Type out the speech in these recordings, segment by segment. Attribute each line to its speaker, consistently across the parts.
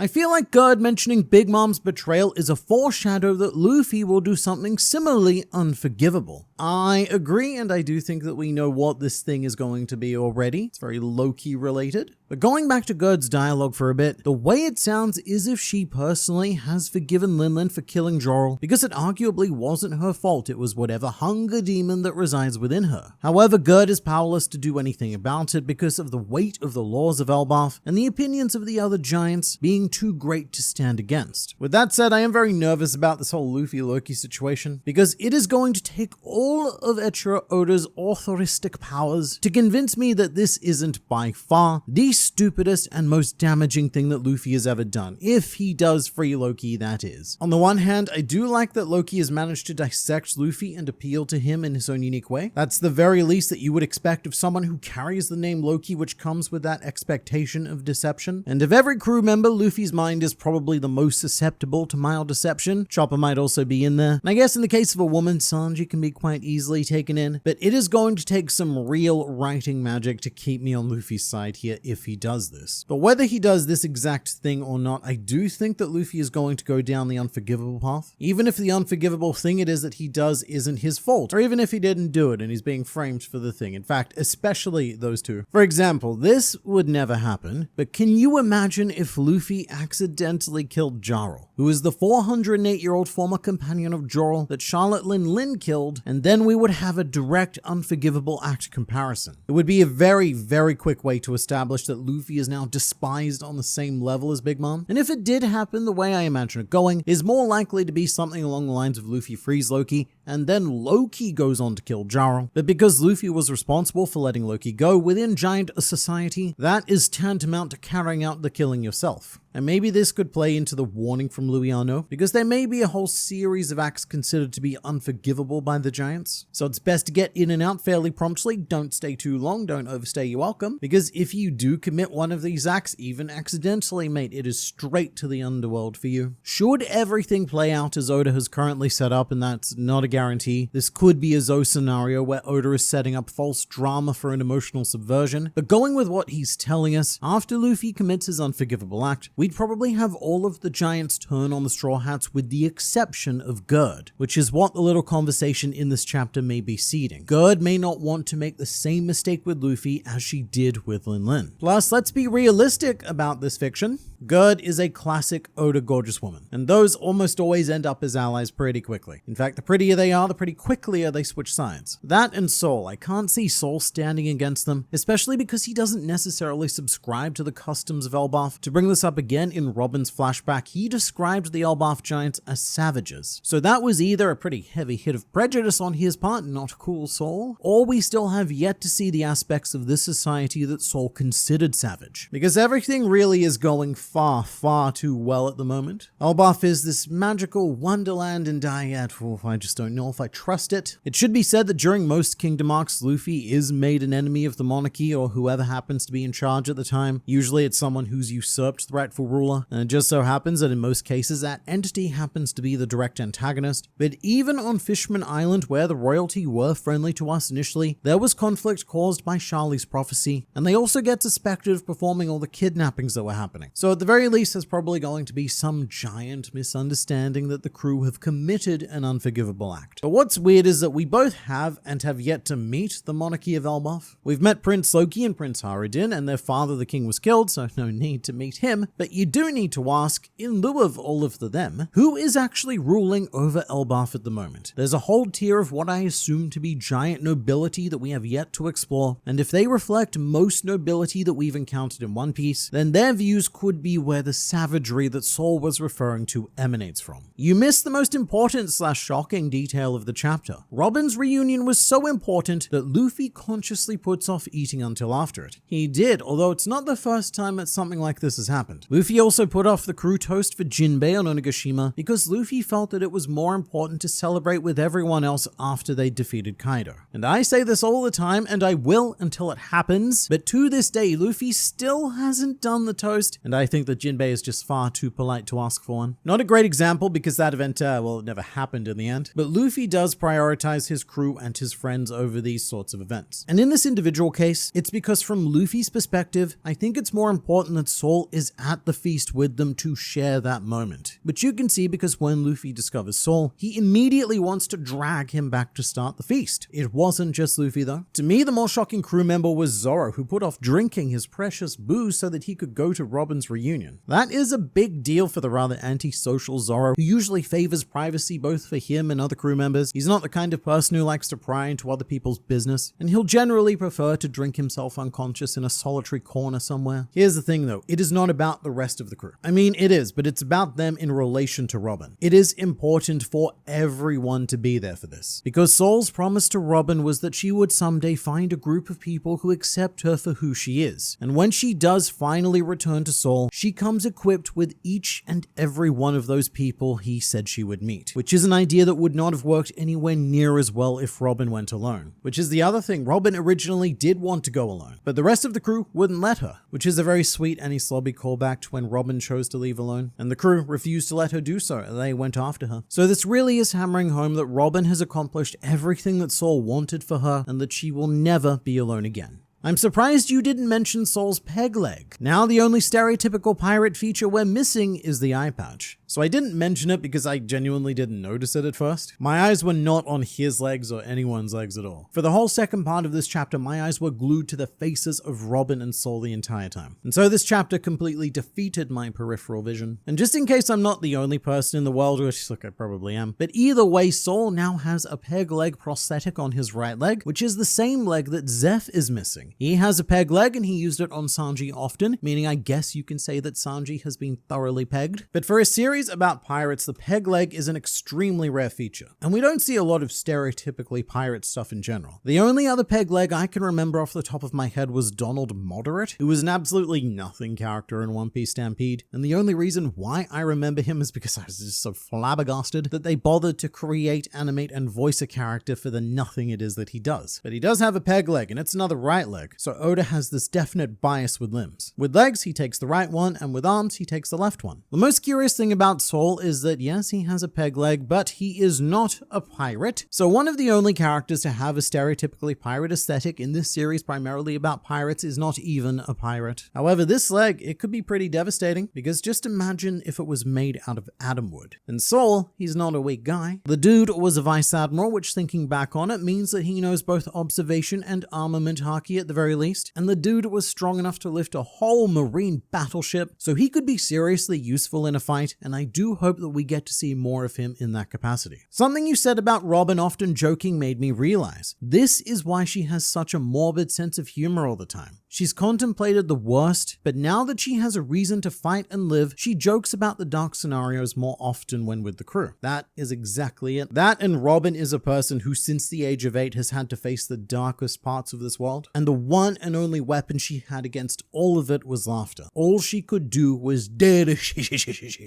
Speaker 1: I feel like Gerd mentioning Big Mom's betrayal is a foreshadow that Luffy will do something similarly unforgivable. I agree, and I do think that we know what this thing is going to be already. It's very low-key related. But going back to Gerd's dialogue for a bit, the way it sounds is if she personally has forgiven Lin for killing Jorl, because it arguably wasn't her fault, it was whatever hunger demon that resides within her. However, Gerd is powerless to do anything about it because of the weight of the laws of Elbaph and the opinions of the other giants being too great to stand against. With that said, I am very nervous about this whole Luffy-Loki situation, because it is going to take all of Eiichiro Oda's authoristic powers to convince me that this isn't by far the stupidest and most damaging thing that Luffy has ever done, if he does free Loki, that is. On the one hand, I do like that Loki has managed to dissect Luffy and appeal to him in his own unique way. That's the very least that you would expect of someone who carries the name Loki, which comes with that expectation of deception. And of every crew member, Luffy's mind is probably the most susceptible to mild deception. Chopper might also be in there. And I guess in the case of a woman, Sanji can be quite easily taken in, but it is going to take some real writing magic to keep me on Luffy's side here if he does this. But whether he does this exact thing or not, I do think that Luffy is going to go down the unforgivable path. Even if the unforgivable thing it is that he does isn't his fault, or even if he didn't do it and he's being framed for the thing. In fact, especially those two. For example, this would never happen, but can you imagine if Luffy accidentally killed Jarl, who is the 408-year-old former companion of Jorl that Charlotte Lin killed, and then we would have a direct unforgivable act comparison. It would be a very, very quick way to establish that Luffy is now despised on the same level as Big Mom. And if it did happen, the way I imagine it going is more likely to be something along the lines of Luffy frees Loki, and then Loki goes on to kill Jarl. But because Luffy was responsible for letting Loki go within Giant Society, that is tantamount to carrying out the killing yourself. And maybe this could play into the warning from Luiano, because there may be a whole series of acts considered to be unforgivable by the Giants. So it's best to get in and out fairly promptly, don't stay too long, don't overstay your welcome, because if you do commit one of these acts, even accidentally, mate, it is straight to the underworld for you. Should everything play out as Oda has currently set up, and that's not a guarantee, this could be a Zoe scenario where Oda is setting up false drama for an emotional subversion, but going with what he's telling us, after Luffy commits his unforgivable act, we'd probably have all of the Giants turn on the Straw Hats with the exception of Gerd, which is what the little conversation in this chapter may be seeding. Gerd may not want to make the same mistake with Luffy as she did with Lin. Plus, let's be realistic about this fiction. Gerd is a classic Oda gorgeous woman, and those almost always end up as allies pretty quickly. In fact, the prettier they are, the pretty quickly they switch sides. That and Saul, I can't see Saul standing against them, especially because he doesn't necessarily subscribe to the customs of Elbaph. To bring this up again, in Robin's flashback, he described the Elbaph Giants as savages. So that was either a pretty heavy hit of prejudice on his part, not cool Saul, or we still have yet to see the aspects of this society that Saul considered savage. Because everything really is going far too well at the moment. Elbaph is this magical wonderland, and I just don't know if I trust it. It should be said that during most Kingdom arcs, Luffy is made an enemy of the monarchy or whoever happens to be in charge at the time. Usually it's someone who's usurped the rightful ruler, and it just so happens that in most cases that entity happens to be the direct antagonist. But even on Fishman Island, where the royalty were friendly to us initially, there was conflict caused by Charlie's prophecy, and they also get suspected of performing all the kidnappings that were happening. So at the very least, there's probably going to be some giant misunderstanding that the crew have committed an unforgivable act. But what's weird is that we both have and have yet to meet the monarchy of Elbaph. We've met Prince Loki and Prince Haradin, and their father the king was killed, so no need to meet him. But you do need to ask, in lieu of all of them, who is actually ruling over Elbaph at the moment? There's a whole tier of what I assume to be giant nobility that we have yet to explore, and if they reflect most nobility that we've encountered in One Piece, then their views could be where the savagery that Saul was referring to emanates from. You missed the most important / shocking detail of the chapter. Robin's reunion was so important that Luffy consciously puts off eating until after it. He did, although it's not the first time that something like this has happened. Luffy also put off the crew toast for Jinbei on Onigashima because Luffy felt that it was more important to celebrate with everyone else after they defeated Kaido. And I say this all the time, and I will until it happens, but to this day, Luffy still hasn't done the toast, and I think that Jinbei is just far too polite to ask for one. Not a great example because that event, it never happened in the end, but Luffy does prioritize his crew and his friends over these sorts of events. And in this individual case, it's because from Luffy's perspective, I think it's more important that Saul is at the the feast with them to share that moment. Which you can see because when Luffy discovers Saul, he immediately wants to drag him back to start the feast. It wasn't just Luffy though. To me, the more shocking crew member was Zoro, who put off drinking his precious booze so that he could go to Robin's reunion. That is a big deal for the rather antisocial Zoro, who usually favors privacy both for him and other crew members. He's not the kind of person who likes to pry into other people's business, and he'll generally prefer to drink himself unconscious in a solitary corner somewhere. Here's the thing though, it is not about the rest of the crew. I mean, it is, but it's about them in relation to Robin. It is important for everyone to be there for this, because Saul's promise to Robin was that she would someday find a group of people who accept her for who she is. And when she does finally return to Saul, she comes equipped with each and every one of those people he said she would meet, which is an idea that would not have worked anywhere near as well if Robin went alone. Which is the other thing, Robin originally did want to go alone, but the rest of the crew wouldn't let her, which is a very sweet anti-slobby callback to when Robin chose to leave alone, and the crew refused to let her do so, and they went after her. So this really is hammering home that Robin has accomplished everything that Saul wanted for her, and that she will never be alone again. I'm surprised you didn't mention Saul's peg leg. Now the only stereotypical pirate feature we're missing is the eye patch. So I didn't mention it because I genuinely didn't notice it at first. My eyes were not on his legs or anyone's legs at all. For the whole second part of this chapter, my eyes were glued to the faces of Robin and Saul the entire time. And so this chapter completely defeated my peripheral vision. And just in case I'm not the only person in the world, which look, I probably am, but either way, Saul now has a peg leg prosthetic on his right leg, which is the same leg that Zeph is missing. He has a peg leg and he used it on Sanji often, meaning I guess you can say that Sanji has been thoroughly pegged. But for a series about pirates, the peg leg is an extremely rare feature, and we don't see a lot of stereotypically pirate stuff in general. The only other peg leg I can remember off the top of my head was Donald Moderate, who was an absolutely nothing character in One Piece Stampede, and the only reason why I remember him is because I was just so flabbergasted that they bothered to create, animate, and voice a character for the nothing it is that he does. But he does have a peg leg, and it's another right leg, so Oda has this definite bias with limbs. With legs, he takes the right one, and with arms, he takes the left one. The most curious thing about Saul is that yes, he has a peg leg, but he is not a pirate. So one of the only characters to have a stereotypically pirate aesthetic in this series primarily about pirates is not even a pirate. However, this leg, it could be pretty devastating, because just imagine if it was made out of atom wood. And Saul, he's not a weak guy. The dude was a vice admiral, which thinking back on it means that he knows both observation and armament haki at the very least. And the dude was strong enough to lift a whole marine battleship, so he could be seriously useful in a fight, and I do hope that we get to see more of him in that capacity. Something you said about Robin often joking made me realize this is why she has such a morbid sense of humor all the time. She's contemplated the worst, but now that she has a reason to fight and live, she jokes about the dark scenarios more often when with the crew. That is exactly it. That and Robin is a person who since the age of 8 has had to face the darkest parts of this world, and the one and only weapon she had against all of it was laughter. All she could do was dead.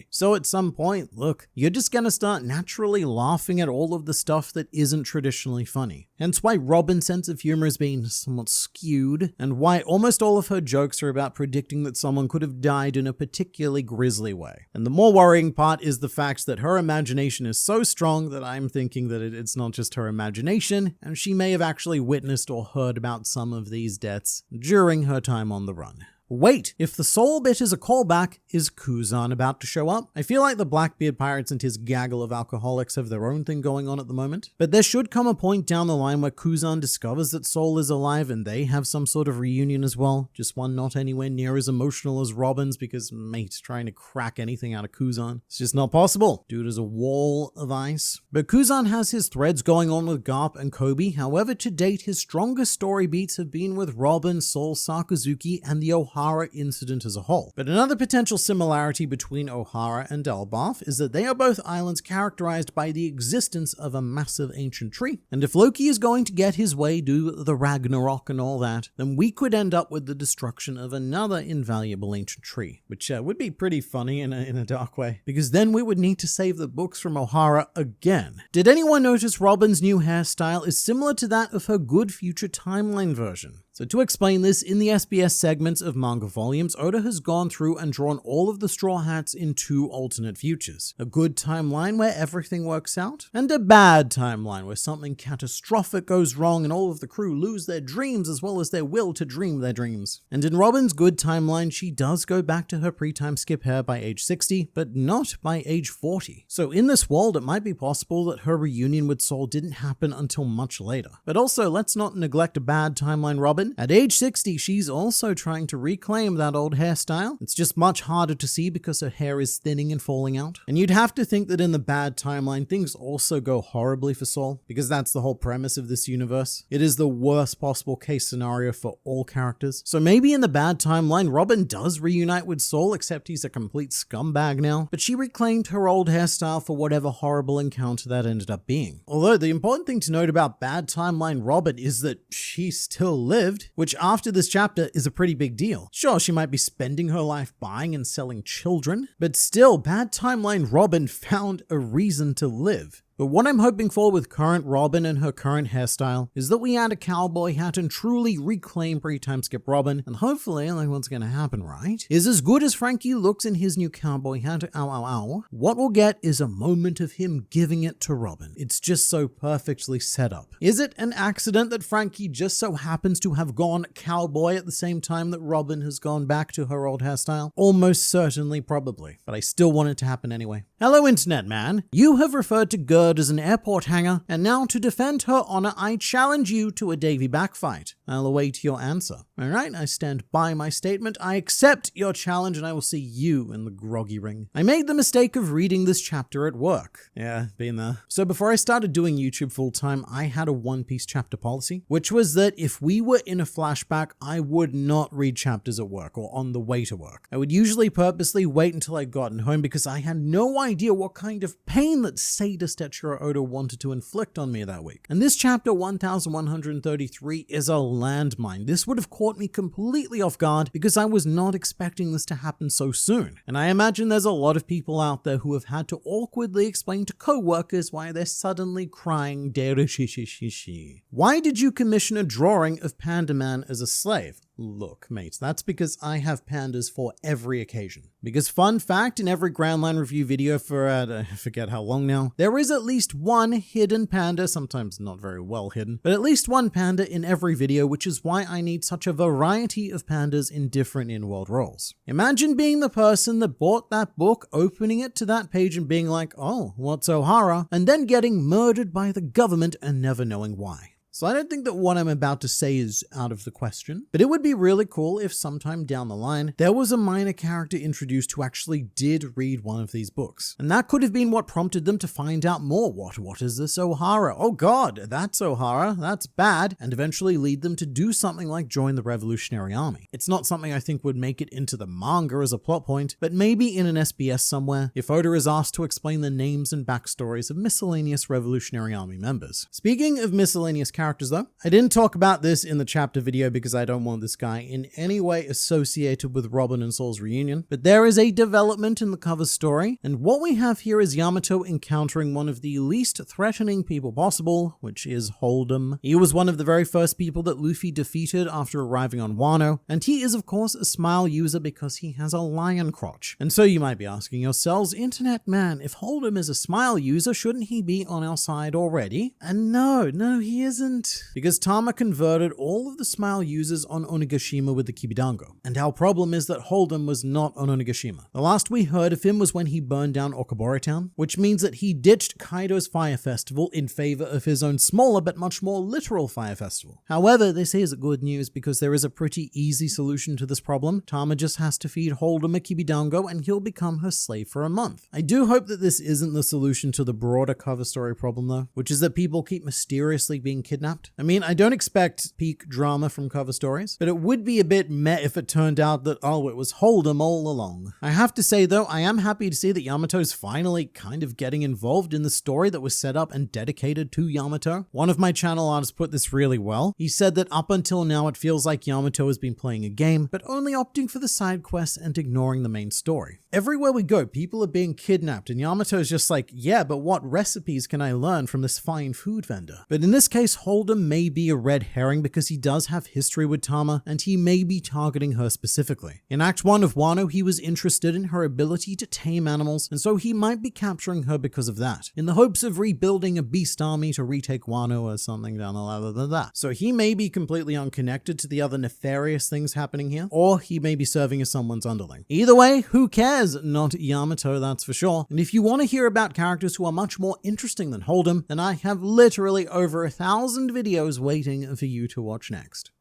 Speaker 1: So at some point, look, you're just gonna start naturally laughing at all of the stuff that isn't traditionally funny. Hence why Robin's sense of humor has been somewhat skewed, and why almost all of her jokes are about predicting that someone could have died in a particularly grisly way. And the more worrying part is the fact that her imagination is so strong that I'm thinking that it's not just her imagination, and she may have actually witnessed or heard about some of these deaths during her time on the run. Wait, if the Saul bit is a callback, is Kuzan about to show up? I feel like the Blackbeard Pirates and his gaggle of alcoholics have their own thing going on at the moment, but there should come a point down the line where Kuzan discovers that Saul is alive and they have some sort of reunion as well, just one not anywhere near as emotional as Robin's, because mate, trying to crack anything out of Kuzan, it's just not possible. Dude is a wall of ice. But Kuzan has his threads going on with Garp and Kobe, however to date his strongest story beats have been with Robin, Saul, Sakazuki, and the Ohara incident as a whole. But another potential similarity between Ohara and Elbaph is that they are both islands characterized by the existence of a massive ancient tree. And if Loki is going to get his way, do the Ragnarok and all that, then we could end up with the destruction of another invaluable ancient tree, which would be pretty funny in a dark way, because then we would need to save the books from Ohara again. Did anyone notice Robin's new hairstyle is similar to that of her Good Future Timeline version? So to explain this, in the SBS segments of manga volumes, Oda has gone through and drawn all of the Straw Hats in two alternate futures. A good timeline where everything works out, and a bad timeline where something catastrophic goes wrong and all of the crew lose their dreams as well as their will to dream their dreams. And in Robin's good timeline, she does go back to her pre-time skip hair by age 60, but not by age 40. So in this world, it might be possible that her reunion with Saul didn't happen until much later. But also, let's not neglect a bad timeline Robin. At age 60, she's also trying to reclaim that old hairstyle. It's just much harder to see because her hair is thinning and falling out. And you'd have to think that in the bad timeline, things also go horribly for Saul, because that's the whole premise of this universe. It is the worst possible case scenario for all characters. So maybe in the bad timeline, Robin does reunite with Saul, except he's a complete scumbag now, but she reclaimed her old hairstyle for whatever horrible encounter that ended up being. Although the important thing to note about bad timeline Robin is that she still lived, which after this chapter is a pretty big deal. Sure, she might be spending her life buying and selling children, but still, bad timeline Robin found a reason to live. But what I'm hoping for with current Robin and her current hairstyle is that we add a cowboy hat and truly reclaim pre-time skip Robin, and hopefully, like what's gonna happen, right, is as good as Frankie looks in his new cowboy hat, ow ow ow, what we'll get is a moment of him giving it to Robin. It's just so perfectly set up. Is it an accident that Frankie just so happens to have gone cowboy at the same time that Robin has gone back to her old hairstyle? Almost certainly, probably, but I still want it to happen anyway. Hello internet man, you have referred to Gerd as an airport hanger, and now to defend her honor I challenge you to a Davy back fight. I'll await your answer. Alright, I stand by my statement, I accept your challenge, and I will see you in the groggy ring. I made the mistake of reading this chapter at work. Yeah, been there. So before I started doing YouTube full time, I had a One Piece chapter policy, which was that if we were in a flashback, I would not read chapters at work or on the way to work. I would usually purposely wait until I'd gotten home because I had no idea what kind of pain that sadist Eiichiro Oda wanted to inflict on me that week. And this chapter 1133 is a landmine. This would have caught me completely off guard because I was not expecting this to happen so soon. And I imagine there's a lot of people out there who have had to awkwardly explain to co-workers why they're suddenly crying deru shishishishi. Why did you commission a drawing of Panda Man as a slave? Look, mates, that's because I have pandas for every occasion. Because fun fact, in every Grand Line review video for, I forget how long now, there is at least one hidden panda, sometimes not very well hidden, but at least one panda in every video, which is why I need such a variety of pandas in different in-world roles. Imagine being the person that bought that book, opening it to that page and being like, oh, what's Ohara? And then getting murdered by the government and never knowing why. So I don't think that what I'm about to say is out of the question, but it would be really cool if sometime down the line, there was a minor character introduced who actually did read one of these books. And that could have been what prompted them to find out more. What is this Ohara? Oh god, that's Ohara, that's bad, and eventually lead them to do something like join the Revolutionary Army. It's not something I think would make it into the manga as a plot point, but maybe in an SBS somewhere, if Oda is asked to explain the names and backstories of miscellaneous Revolutionary Army members. Speaking of miscellaneous characters though, I didn't talk about this in the chapter video because I don't want this guy in any way associated with Robin and Saul's reunion, but there is a development in the cover story, and what we have here is Yamato encountering one of the least threatening people possible, which is Holdem. He was one of the very first people that Luffy defeated after arriving on Wano, and he is of course a smile user because he has a lion crotch. And so you might be asking yourselves, internet man, if Holdem is a smile user, shouldn't he be on our side already? And no, he isn't. Because Tama converted all of the smile users on Onigashima with the Kibidango. And our problem is that Holdem was not on Onigashima. The last we heard of him was when he burned down Okabore Town, which means that he ditched Kaido's fire festival in favor of his own smaller but much more literal fire festival. However, this is good news because there is a pretty easy solution to this problem. Tama just has to feed Holdem a Kibidango and he'll become her slave for a month. I do hope that this isn't the solution to the broader cover story problem though, which is that people keep mysteriously being kidnapped. I mean, I don't expect peak drama from cover stories, but it would be a bit meh if it turned out that, oh, it was Holdem all along. I have to say though, I am happy to see that Yamato's finally kind of getting involved in the story that was set up and dedicated to Yamato. One of my channel artists put this really well. He said that up until now it feels like Yamato has been playing a game, but only opting for the side quests and ignoring the main story. Everywhere we go, people are being kidnapped and Yamato's just like, yeah, but what recipes can I learn from this fine food vendor? But in this case, Holdem may be a red herring because he does have history with Tama, and he may be targeting her specifically. In Act 1 of Wano, he was interested in her ability to tame animals, and so he might be capturing her because of that, in the hopes of rebuilding a beast army to retake Wano or something down the line. So he may be completely unconnected to the other nefarious things happening here, or he may be serving as someone's underling. Either way, who cares? Not Yamato, that's for sure. And if you want to hear about characters who are much more interesting than Holdem, then I have literally over 1,000 videos waiting for you to watch next.